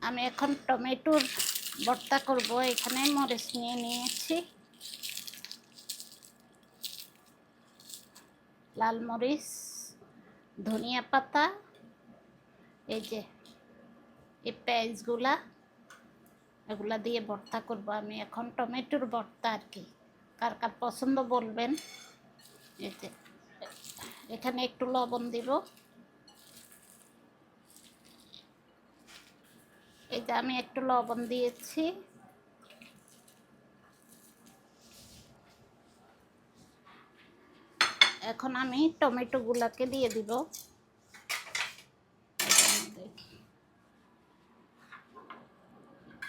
আমি এখন টমেটোর ভর্তা করব। এখানে মরিচ নিয়ে নিয়েছি, লাল মরিচ, ধনিয়া পাতা, এই যে এই পেঁয়াজগুলা, এগুলা দিয়ে ভর্তা করব আমি এখন। টমেটোর ভর্তা আর কি, কার কার পছন্দ বলবেন। এই যে এখানে একটু লবণ দিব। এই যে আমি একটু লবণ দিয়েছি। এখন আমি টমেটো গুলাকে দিয়ে দিব।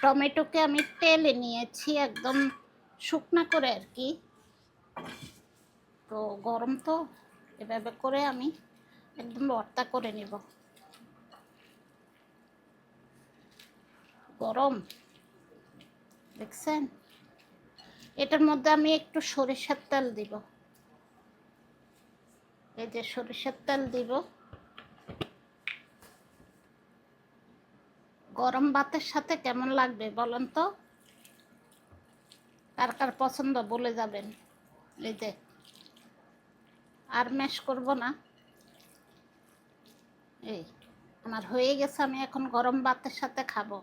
টমেটোকে আমি তেলে নিয়েছি, একদম শুকনা করে আর কি। তো গরম তো, এভাবে করে আমি একদম ভর্তা করে নিব। গরম দেখছেন? এটার মধ্যে আমি একটু সরিষার তেল দিব। এই যে সরিষার তেল দিব। গরম ভাতের সাথে কেমন লাগবে বলেন তো? কার কার পছন্দ বলে যাবেন। এই যে আর ম্যাশ করব না। এই আমার হয়ে গেছে, আমি এখন গরম ভাতের সাথে খাবো।